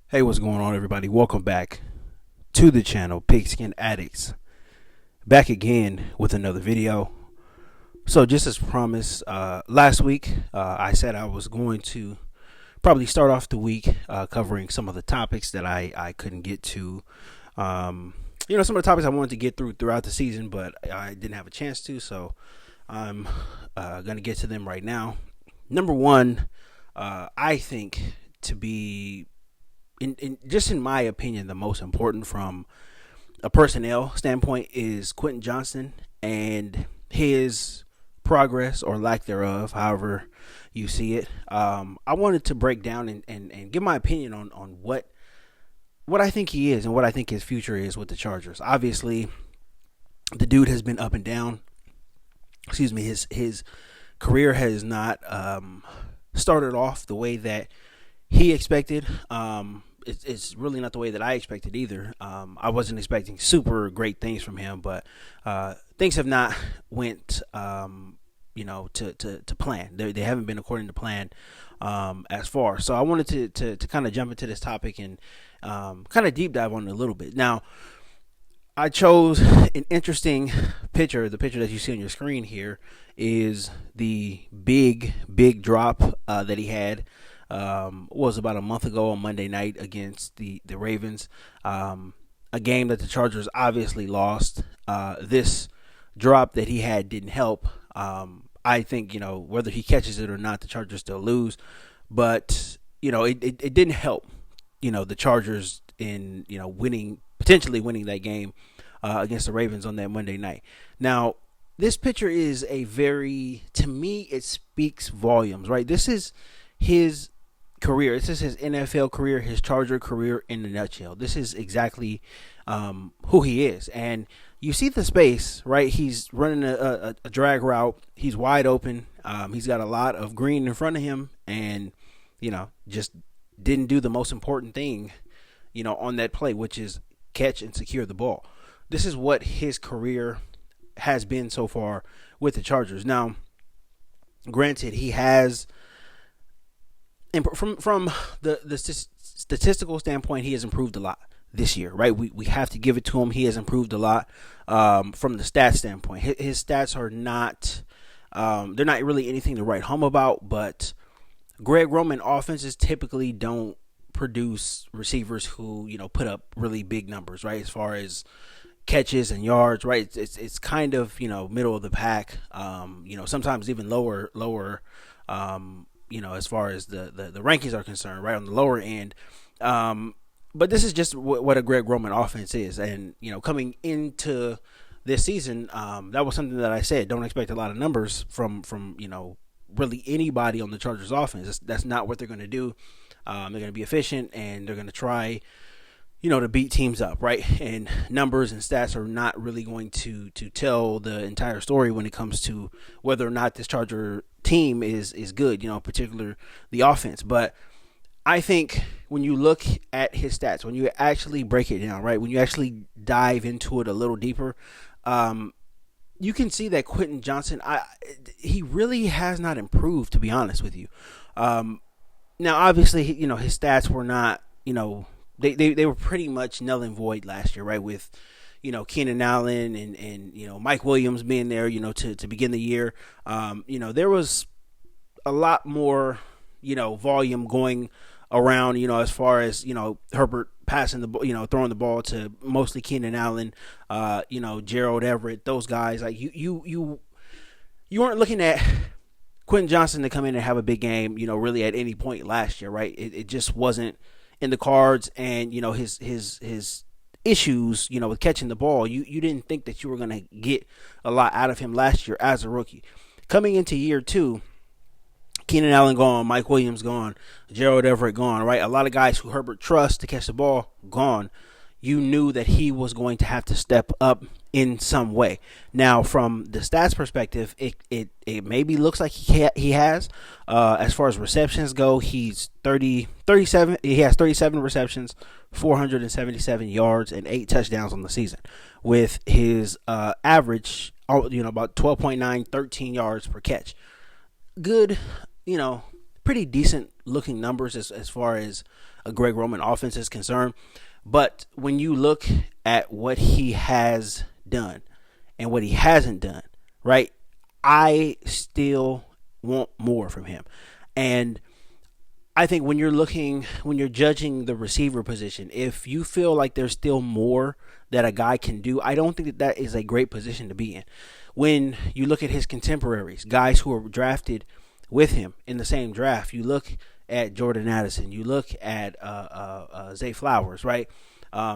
Hey, what's going on, everybody? Welcome back to the channel, Pigskin Addicts. Back again with another video. So, just as promised, last week, I said I was going to probably start off the week covering some of the topics that I couldn't get to. Some of the topics I wanted to get throughout the season, but I didn't have a chance to. So, I'm going to get to them right now. Number one, I think to be in my opinion, the most important from a personnel standpoint is Quentin Johnston and his progress or lack thereof, however you see it. I wanted to break down and give my opinion on what I think he is and what I think his future is with the Chargers. Obviously, the dude has been up and down. Excuse me, his career has not started off the way that he expected. It's really not the way that I expected either. I wasn't expecting super great things from him, but things have not went to plan. They haven't been according to plan as far. So I wanted to kind of jump into this topic and kind of deep dive on it a little bit. Now, I chose an interesting picture. The picture that you see on your screen here is the big drop that he had. Was about a month ago on Monday night against the Ravens, a game that the Chargers obviously lost. This drop that he had didn't help. I think, whether he catches it or not, the Chargers still lose, but it didn't help, the Chargers in, potentially winning that game against the Ravens on that Monday night. Now, this picture is to me, it speaks volumes, right? This is his career. This is his NFL career, his Charger career in a nutshell. This is exactly who he is. And you see the space, right? He's running a drag route. He's wide open. He's got a lot of green in front of him and, just didn't do the most important thing, on that play, which is catch and secure the ball. This is what his career has been so far with the Chargers. Now, granted, he has, and from the statistical standpoint, he has improved a lot this year, right? We have to give it to him. He has improved a lot from the stats standpoint. His stats are not, they're not really anything to write home about, but Greg Roman offenses typically don't produce receivers who, put up really big numbers, right? As far as catches and yards, right? It's kind of, middle of the pack, sometimes even lower, as far as the rankings are concerned, right on the lower end. But this is just what a Greg Roman offense is. And, coming into this season, that was something that I said, don't expect a lot of numbers from really anybody on the Chargers offense. That's not what they're going to do. They're going to be efficient and they're going to try, to beat teams up, right? And numbers and stats are not really going to tell the entire story when it comes to whether or not this Charger team is good, particular the offense. But I think when you look at his stats, when you actually break it down, right, when you actually dive into it a little deeper, you can see that Quentin Johnston, he really has not improved, to be honest with you. Now, obviously, his stats were not, they were pretty much null and void last year, right, with Keenan Allen and Mike Williams being there, to begin the year. There was a lot more, volume going around, as far as, Herbert passing the, throwing the ball to mostly Keenan Allen, Gerald Everett, those guys. Like you weren't looking at Quentin Johnston to come in and have a big game, really at any point last year, right? It just wasn't in the cards, and his issues, with catching the ball, you didn't think that you were going to get a lot out of him last year as a rookie. Coming into year two, Keenan Allen gone, Mike Williams gone, Gerald Everett gone, right? A lot of guys who Herbert trusts to catch the ball gone. You knew that he was going to have to step up in some way. Now, from the stats perspective, it maybe looks like he has. As far as receptions go, he's 37. He has 37 receptions, 477 yards, and 8 touchdowns on the season, with his average, about 12.9, 13 yards per catch. Good, pretty decent looking numbers as far as a Greg Roman offense is concerned. But when you look at what he has done and what he hasn't done, right, I still want more from him. And I think when you're judging the receiver position, if you feel like there's still more that a guy can do, I don't think that is a great position to be in. When you look at his contemporaries, guys who are drafted with him in the same draft, you look at Jordan Addison, you look at Zay Flowers, right?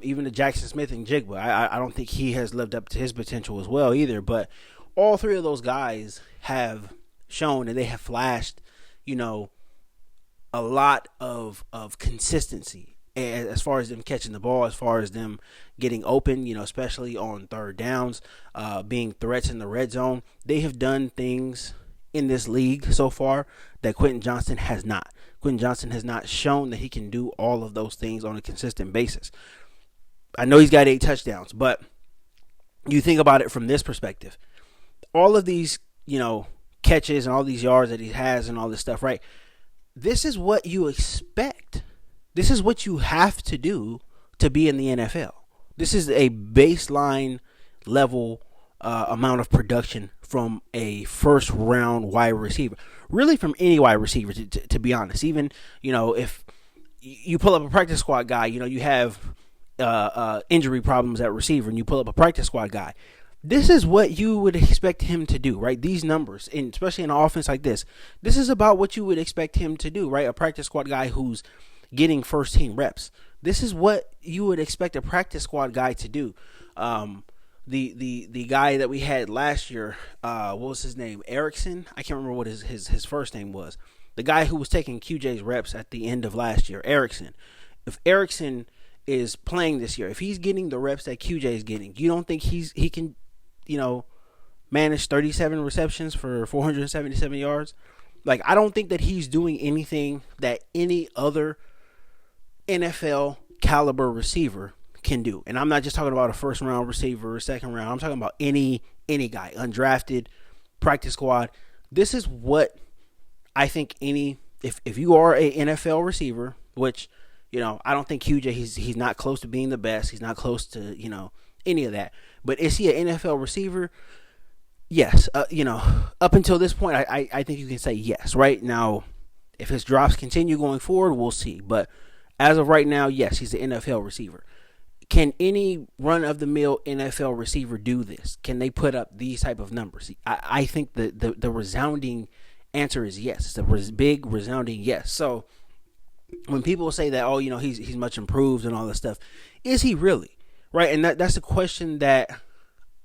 Even to Jackson Smith and Jigba. I don't think he has lived up to his potential as well either. But all three of those guys have shown and they have flashed, a lot of consistency as far as them catching the ball, as far as them getting open, especially on third downs, being threats in the red zone. They have done things in this league so far that Quentin Johnston has not. Quentin Johnston has not shown that he can do all of those things on a consistent basis. I know he's got 8 touchdowns, but you think about it from this perspective. All of these, catches and all these yards that he has and all this stuff, right? This is what you expect. This is what you have to do to be in the NFL. This is a baseline level amount of production from a first round wide receiver. Really from any wide receiver, to be honest. Even, if you pull up a practice squad guy, you have injury problems at receiver and you pull up a practice squad guy. This is what you would expect him to do, right? These numbers, and especially in an offense like this is about what you would expect him to do, right? A practice squad guy who's getting first team reps. This is what you would expect a practice squad guy to do. The guy that we had last year, what was his name? Erickson? I can't remember what his first name was. The guy who was taking QJ's reps at the end of last year, Erickson. If Erickson is playing this year, if he's getting the reps that QJ is getting, you don't think he can manage 37 receptions for 477 yards? Like, I don't think that he's doing anything that any other NFL caliber receiver can do. And I'm not just talking about a first round receiver or second round. I'm talking about any guy, undrafted, practice squad. This is what I think if you are a NFL receiver, which, I don't think QJ, he's not close to being the best. He's not close to, any of that. But is he an NFL receiver? Yes. Up until this point, I think you can say yes. Right now, if his drops continue going forward, we'll see. But as of right now, yes, he's an NFL receiver. Can any run-of-the-mill NFL receiver do this? Can they put up these type of numbers? I think the resounding answer is yes. It's a big, resounding yes. So when people say that, he's much improved and all this stuff, is he really? Right, and that's the question that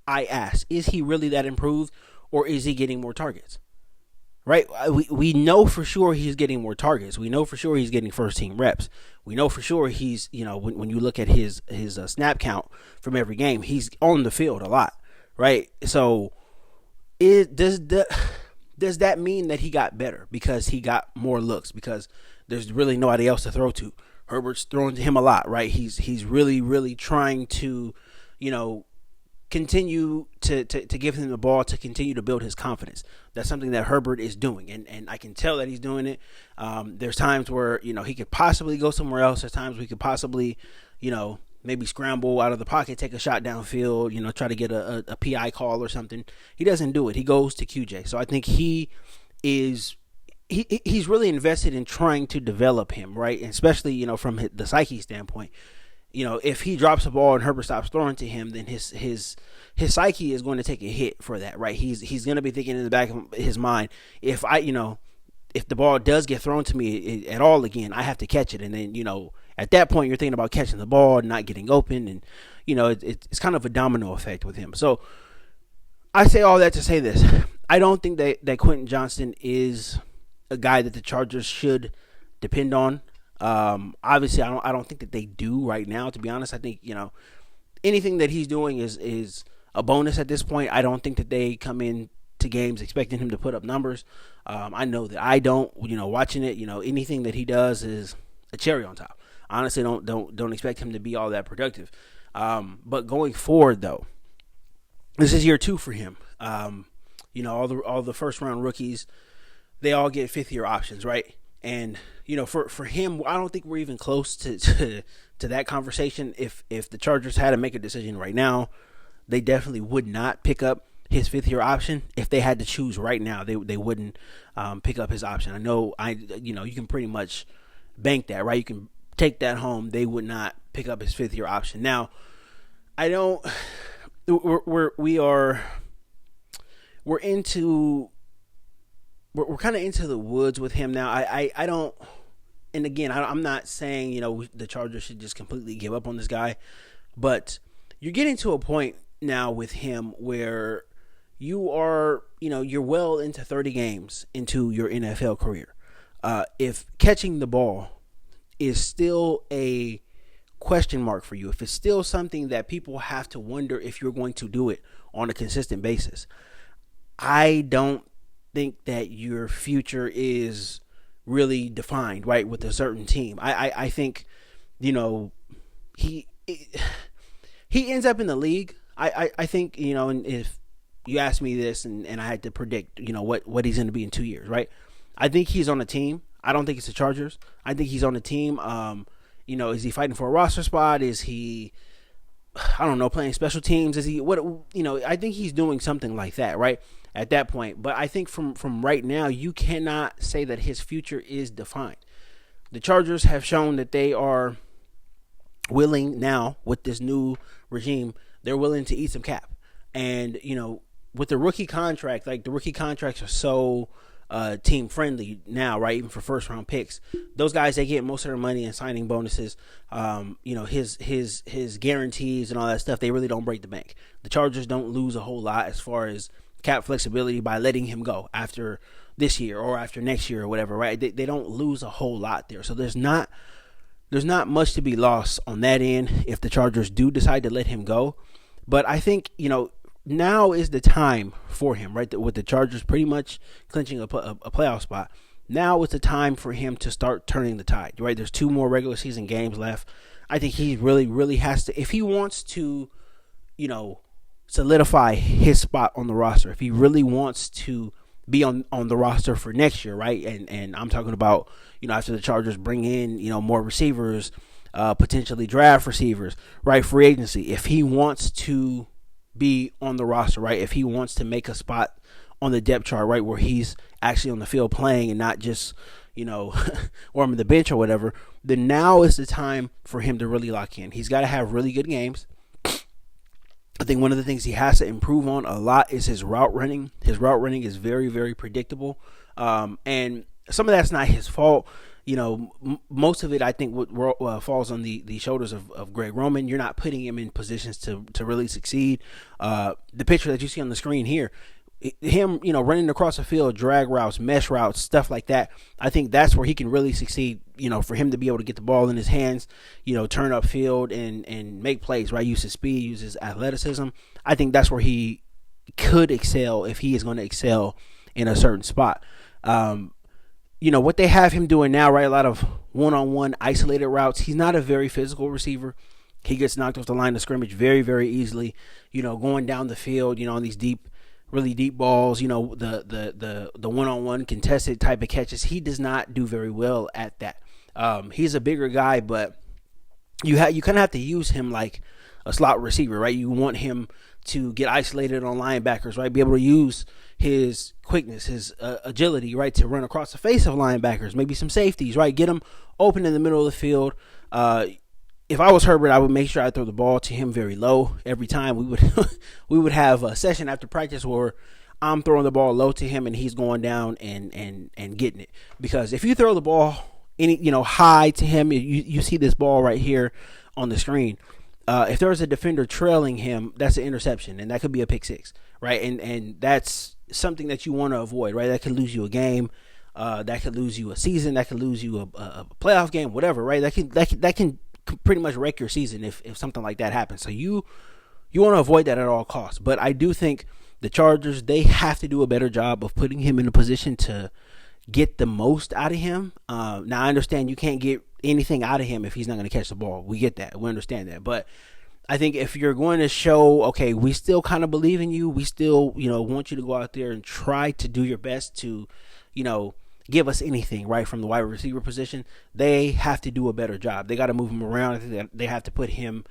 I ask. Is he really that improved, or is he getting more targets? Right, we know for sure he's getting more targets. We know for sure he's getting first team reps. We know for sure he's, when you look at his snap count from every game, he's on the field a lot. Right, so does that mean that he got better because he got more looks, because there's really nobody else to throw to? Herbert's throwing to him a lot, right? He's really, really trying to, continue to give him the ball, to continue to build his confidence. That's something that Herbert is doing, and I can tell that he's doing it. There's times where, he could possibly go somewhere else. There's times we could possibly, maybe scramble out of the pocket, take a shot downfield, try to get a PI call or something. He doesn't do it. He goes to QJ. So I think he's really invested in trying to develop him, right? And especially, from the psyche standpoint. If he drops the ball and Herbert stops throwing to him, then his psyche is going to take a hit for that, right? He's going to be thinking in the back of his mind, if the ball does get thrown to me at all again, I have to catch it. And then, at that point, you're thinking about catching the ball and not getting open. And, it's kind of a domino effect with him. So I say all that to say this. I don't think that Quentin Johnston is a guy that the Chargers should depend on. Obviously, I don't think that they do right now, to be honest. I think, anything that he's doing is a bonus at this point. I don't think that they come in to games expecting him to put up numbers. I know that I don't, watching it, anything that he does is a cherry on top. Honestly, don't expect him to be all that productive. But going forward, though, this is year 2 for him. All the first round rookies, they all get 5th year options, right? And for him, I don't think we're even close to that conversation. If the Chargers had to make a decision right now, they definitely would not pick up his 5th-year option. If they had to choose right now, they wouldn't pick up his option. I know you can pretty much bank that, right? You can take that home. They would not pick up his 5th-year option. Now, we're kind of into the woods with him now. I don't, and again, I'm not saying the Chargers should just completely give up on this guy, but you're getting to a point now with him where you are, you're well into 30 games into your NFL career. If catching the ball is still a question mark for you, if it's still something that people have to wonder if you're going to do it on a consistent basis, I don't think that your future is really defined, right, with a certain team. I think, he ends up in the league. I think, and if you asked me this and I had to predict, what he's going to be in 2 years, right? I think he's on a team. I don't think it's the Chargers. I think he's on a team. Is he fighting for a roster spot? Is he, I don't know, playing special teams? Is he, I think he's doing something like that, right? At that point. But I think from right now, you cannot say that his future is defined. The Chargers have shown that they are willing now, with this new regime, they're willing to eat some cap. And, with the rookie contract, like the rookie contracts are so team friendly now, right? Even for first round picks, those guys, they get most of their money in signing bonuses. His guarantees and all that stuff, they really don't break the bank. The Chargers don't lose a whole lot as far as cap flexibility by letting him go after this year or after next year or whatever, right? They don't lose a whole lot there. So there's not much to be lost on that end if the Chargers do decide to let him go. But I think, now is the time for him, right? With the Chargers pretty much clinching a playoff spot. Now is the time for him to start turning the tide, right? There's 2 more regular season games left. I think he really, really has to, if he wants to, solidify his spot on the roster, if he really wants to be on the roster for next year, right? And I'm talking about, after the Chargers bring in, more receivers, potentially draft receivers, right? Free agency. If he wants to be on the roster, right? If he wants to make a spot on the depth chart, right, where he's actually on the field playing and not just, warming the bench or whatever, then now is the time for him to really lock in. He's got to have really good games. I think one of the things he has to improve on a lot is his route running. His route running is very, very predictable. And some of that's not his fault. Most of it, I think, falls on the shoulders of Greg Roman. You're not putting him in positions to really succeed. The picture that you see on the screen here, him, running across the field, drag routes, mesh routes, stuff like that. I think that's where he can really succeed, for him to be able to get the ball in his hands, turn up field and make plays, right? Use his speed, use his athleticism. I think that's where he could excel if he is going to excel in a certain spot. What they have him doing now, right? A lot of one-on-one isolated routes. He's not a very physical receiver. He gets knocked off the line of scrimmage very, very easily. Going down the field, on these really deep balls, the one-on-one contested type of catches. He does not do very well at that. He's a bigger guy, but you kind of have to use him like a slot receiver, right? You want him to get isolated on linebackers, right? Be able to use his quickness, his agility, right, to run across the face of linebackers, maybe some safeties, right? Get him open in the middle of the field. If I was Herbert, I would make sure I throw the ball to him very low every time. We would have a session after practice where I'm throwing the ball low to him and he's going down and getting it. Because if you throw the ball high to him, you see this ball right here on the screen. If there's a defender trailing him, that's an interception, and that could be a pick six, right? And that's something that you want to avoid, right? That could lose you a game, that could lose you a season, that could lose you a playoff game, whatever, right? That can pretty much wreck your season if something like that happens. So you want to avoid that at all costs. But I do think the Chargers, they have to do a better job of putting him in a position to get the most out of him. Now, I understand you can't get anything out of him if he's not going to catch the ball. We get that. We understand that. But I think if you're going to show, okay, we still kind of believe in you, we still, want you to go out there and try to do your best to, give us anything, right, from the wide receiver position. They have to do a better job. They got to move him around. They have to put him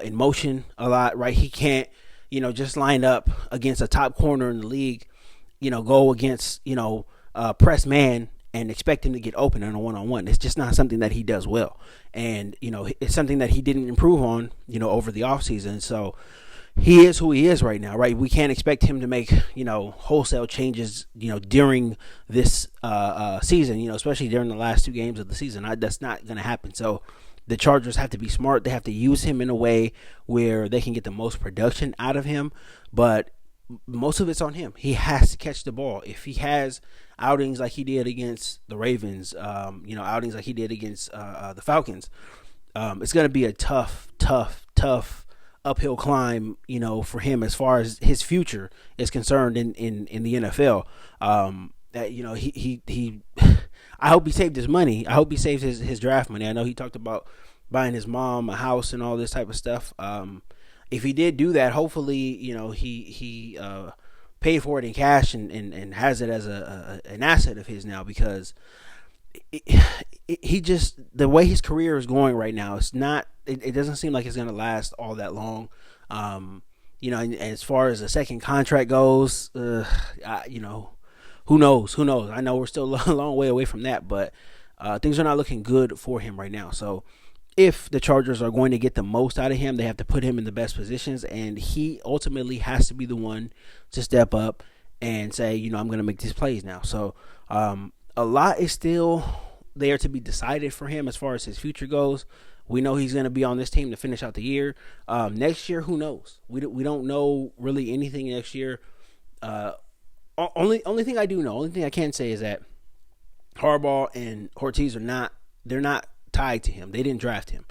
in motion a lot, right? He can't, just line up against a top corner in the league, go against, press man and expect him to get open on a one-on-one. It's just not something that he does well. And, it's something that he didn't improve on, over the offseason. So he is who he is right now, right? We can't expect him to make, wholesale changes, during this season, especially during the last 2 games of the season. That's not going to happen. So the Chargers have to be smart. They have to use him in a way where they can get the most production out of him. But most of it's on him. He has to catch the ball. If he has outings like he did against the Ravens, outings like he did against the Falcons, it's going to be a tough uphill climb, for him as far as his future is concerned in the NFL. He I hope he saved his money. I hope he saved his draft money. I know he talked about buying his mom a house and all this type of stuff. If he did do that, hopefully, he paid for it in cash and has it as an asset of his now, because he just, the way his career is going right now, it doesn't seem like it's going to last all that long. And as far as the second contract goes, who knows? I know we're still a long way away from that, but things are not looking good for him right now. So if the Chargers are going to get the most out of him, they have to put him in the best positions, and he ultimately has to be the one to step up and say, I'm going to make these plays now. So a lot is still there to be decided for him as far as his future goes. We know he's going to be on this team to finish out the year. Next year, who knows? We don't know really anything next year. Only thing I do know, only thing I can say is that Harbaugh and Ortiz they're not tied to him. They didn't draft him.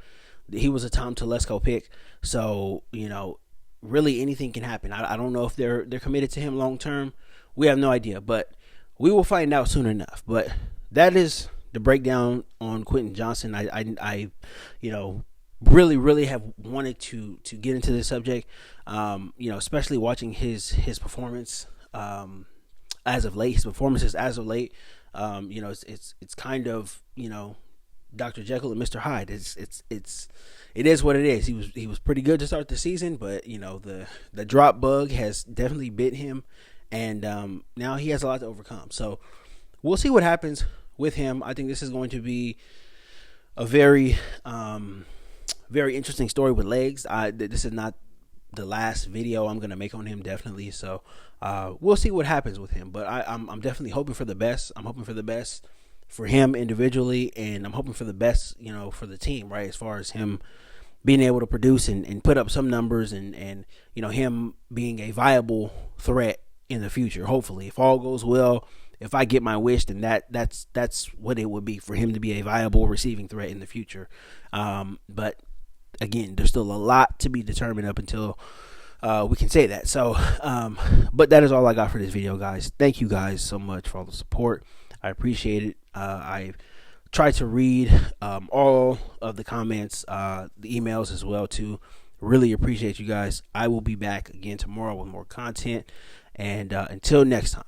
He was a Tom Telesco pick. So, really anything can happen. I don't know if they're committed to him long term. We have no idea, but we will find out soon enough. But that is the breakdown on Quentin Johnston. I really have wanted to get into this subject. Especially watching his performance as of late. His performances as of late. It's kind of, Dr. Jekyll and Mr. Hyde. It is what it is. He was pretty good to start the season, but the drop bug has definitely bit him, and now he has a lot to overcome. So we'll see what happens with him. I think this is going to be a very very interesting story with legs. This is not the last video I'm going to make on him, definitely. So we'll see what happens with him, but I'm definitely hoping for the best. I'm hoping for the best for him individually, and I'm hoping for the best, for the team, right? As far as him being able to produce and put up some numbers and him being a viable threat in the future. Hopefully, if all goes well, if I get my wish, then that's what it would be for him to be a viable receiving threat in the future. But again, there's still a lot to be determined up until we can say that. So, but that is all I got for this video, guys. Thank you guys so much for all the support. I appreciate it. I try to read all of the comments, the emails as well too. Really appreciate you guys. I will be back again tomorrow with more content. And until next time.